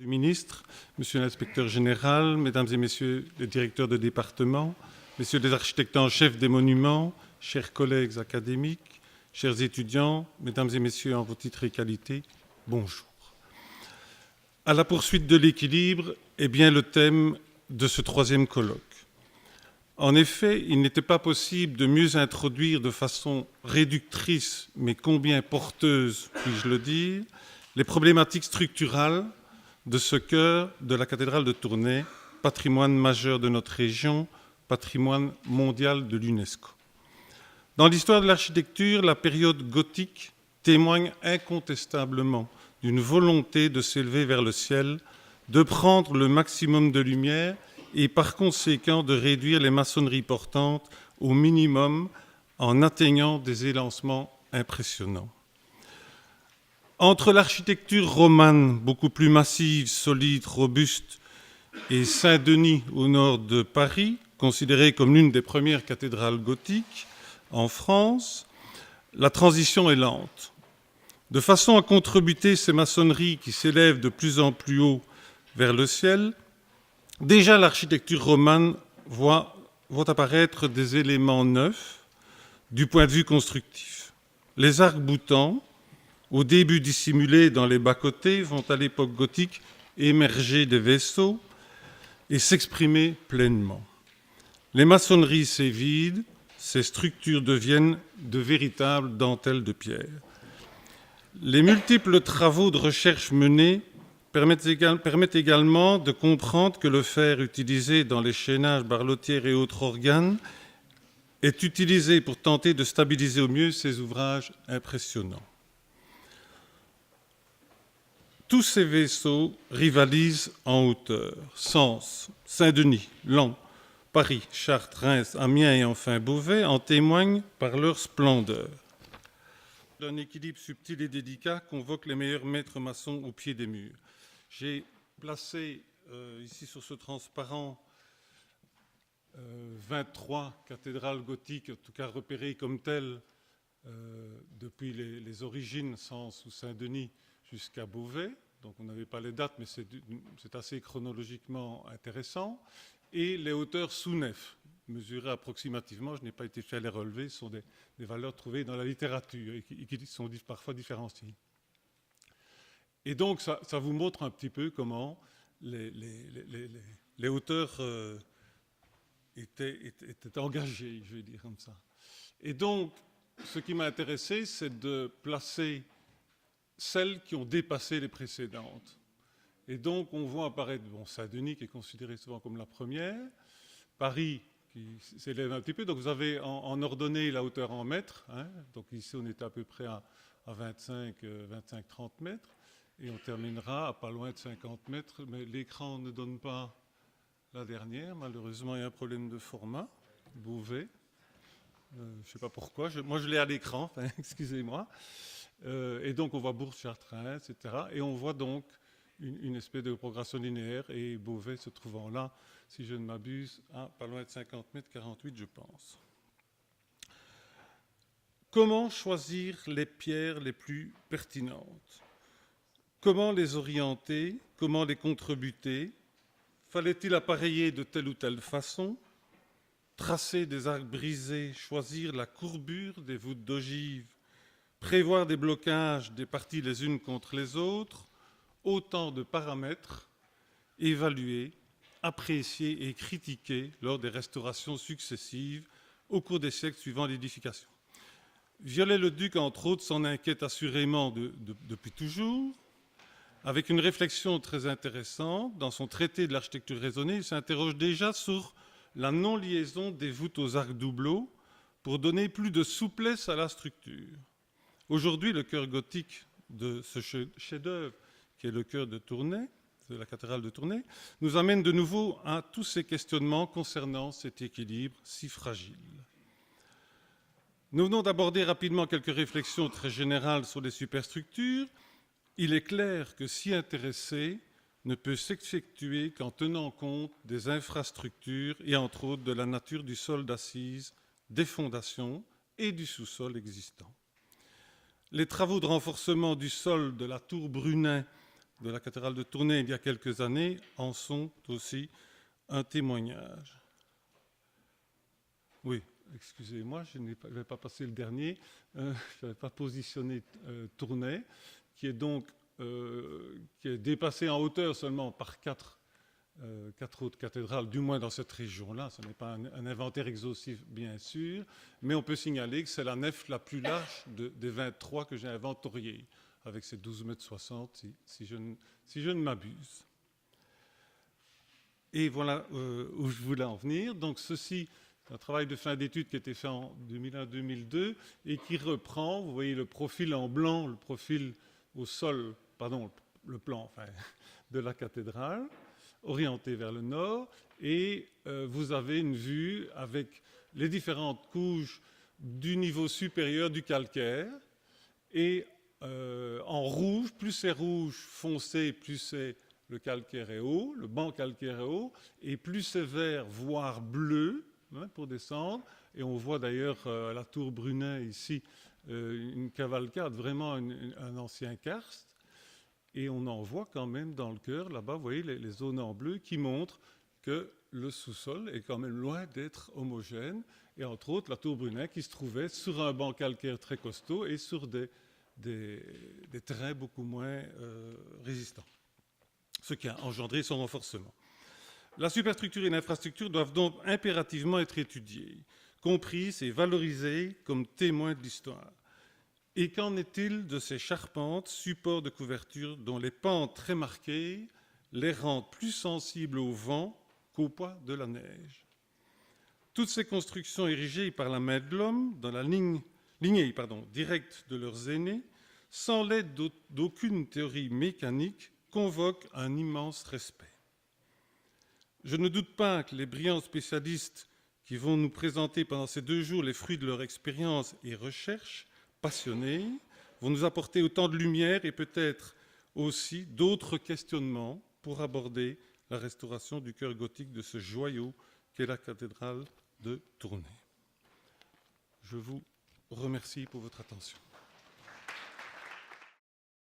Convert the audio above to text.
du ministre, Monsieur l'inspecteur général, Mesdames et Messieurs les directeurs de département, Messieurs les architectes en chef des monuments, chers collègues académiques, chers étudiants, Mesdames et Messieurs en vos titres et qualités, bonjour. À la poursuite de l'équilibre est bien le thème de ce troisième colloque. En effet, il n'était pas possible de mieux introduire de façon réductrice, mais combien porteuse, puis-je le dire, les problématiques structurales de ce cœur de la cathédrale de Tournai, patrimoine majeur de notre région, patrimoine mondial de l'UNESCO. Dans l'histoire de l'architecture, la période gothique témoigne incontestablement d'une volonté de s'élever vers le ciel, de prendre le maximum de lumière et par conséquent de réduire les maçonneries portantes au minimum en atteignant des élancements impressionnants. Entre l'architecture romane, beaucoup plus massive, solide, robuste, et Saint-Denis au nord de Paris, considérée comme l'une des premières cathédrales gothiques en France, la transition est lente. De façon à contrebuter ces maçonneries qui s'élèvent de plus en plus haut vers le ciel, déjà l'architecture romane voit apparaître des éléments neufs du point de vue constructif. Les arcs-boutants, au début dissimulés dans les bas-côtés, vont à l'époque gothique émerger des vaisseaux et s'exprimer pleinement. Les maçonneries s'évident, ces structures deviennent de véritables dentelles de pierre. Les multiples travaux de recherche menés permettent également de comprendre que le fer utilisé dans les chaînages, barlotières et autres organes est utilisé pour tenter de stabiliser au mieux ces ouvrages impressionnants. Tous ces vaisseaux rivalisent en hauteur. Sens, Saint-Denis, Laon, Paris, Chartres, Reims, Amiens et enfin Beauvais en témoignent par leur splendeur. Un équilibre subtil et délicat convoque les meilleurs maîtres maçons au pied des murs. J'ai placé ici sur ce transparent 23 cathédrales gothiques, en tout cas repérées comme telles depuis les origines, Sens ou Saint-Denis, jusqu'à Beauvais. Donc on n'avait pas les dates, mais c'est assez chronologiquement intéressant. Et les hauteurs sous nef, mesurées approximativement, je n'ai pas été fait à les relever, ce sont des valeurs trouvées dans la littérature et qui sont parfois différenciées. Et donc ça vous montre un petit peu comment les hauteurs étaient engagées, je vais dire comme ça. Et donc, ce qui m'a intéressé, c'est de placer celles qui ont dépassé les précédentes. Et donc, on voit apparaître Saint-Denis, qui est considéré souvent comme la première, Paris, qui s'élève un petit peu. Donc, vous avez en ordonnée la hauteur en mètres. Hein. Donc, ici, on est à peu près à 25-30 mètres. Et on terminera à pas loin de 50 mètres. Mais l'écran ne donne pas la dernière. Malheureusement, il y a un problème de format. Beauvais. Je ne sais pas pourquoi. Moi, je l'ai à l'écran. Enfin, excusez-moi. Et donc, on voit Bourges, Chartres, etc. Et on voit donc une espèce de progression linéaire. Et Beauvais se trouvant là, si je ne m'abuse, à pas loin de 50 mètres, 48, je pense. Comment choisir les pierres les plus pertinentes? Comment les orienter? Comment les contrebuter? Fallait-il appareiller de telle ou telle façon? Tracer des arcs brisés, choisir la courbure des voûtes d'ogive, prévoir des blocages des parties les unes contre les autres, autant de paramètres évalués, appréciés et critiqués lors des restaurations successives au cours des siècles suivant l'édification. Viollet-le-Duc, entre autres, s'en inquiète assurément depuis toujours. Avec une réflexion très intéressante, dans son traité de l'architecture raisonnée, il s'interroge déjà sur la non-liaison des voûtes aux arcs doubleaux pour donner plus de souplesse à la structure. Aujourd'hui, le cœur gothique de ce chef-d'œuvre, qui est le cœur de Tournai, de la cathédrale de Tournai, nous amène de nouveau à tous ces questionnements concernant cet équilibre si fragile. Nous venons d'aborder rapidement quelques réflexions très générales sur les superstructures. Il est clair que s'y intéresser ne peut s'effectuer qu'en tenant compte des infrastructures et entre autres de la nature du sol d'assise, des fondations et du sous-sol existant. Les travaux de renforcement du sol de la tour Brunet de la cathédrale de Tournai il y a quelques années en sont aussi un témoignage. Oui, excusez-moi, je n'avais pas passé le dernier. Je n'avais pas positionné Tournai, qui est donc qui est dépassé en hauteur seulement par quatre autres cathédrales, du moins dans cette région-là. Ce n'est pas un inventaire exhaustif, bien sûr, mais on peut signaler que c'est la nef la plus large des 23 que j'ai inventoriées, avec ses 12,60 m, si je ne m'abuse. Et voilà où je voulais en venir. Donc ceci, c'est un travail de fin d'études qui a été fait en 2001-2002 et qui reprend, vous voyez le profil en blanc, le profil au sol, pardon, le plan enfin, de la cathédrale, orienté vers le nord, et vous avez une vue avec les différentes couches du niveau supérieur du calcaire, et en rouge, plus c'est rouge foncé, plus c'est le calcaire est haut, le banc calcaire est haut, et plus c'est vert, voire bleu, hein, pour descendre. Et on voit d'ailleurs à la tour Brunet ici une cavalcade, vraiment un ancien karst. Et on en voit quand même dans le chœur, là-bas, vous voyez les zones en bleu qui montrent que le sous-sol est quand même loin d'être homogène. Et entre autres, la tour Brunet qui se trouvait sur un banc calcaire très costaud et sur des terrains beaucoup moins résistants, ce qui a engendré son renforcement. La superstructure et l'infrastructure doivent donc impérativement être étudiées, comprises et valorisées comme témoins de l'histoire. Et qu'en est-il de ces charpentes, supports de couverture dont les pentes très marquées les rendent plus sensibles au vent qu'au poids de la neige? Toutes ces constructions érigées par la main de l'homme dans la lignée directe de leurs aînés, sans l'aide d'aucune théorie mécanique, convoquent un immense respect. Je ne doute pas que les brillants spécialistes qui vont nous présenter pendant ces 2 jours les fruits de leur expérience et recherche passionnés vont nous apporter autant de lumière et peut-être aussi d'autres questionnements pour aborder la restauration du chœur gothique de ce joyau qu'est la cathédrale de Tournai. Je vous remercie pour votre attention.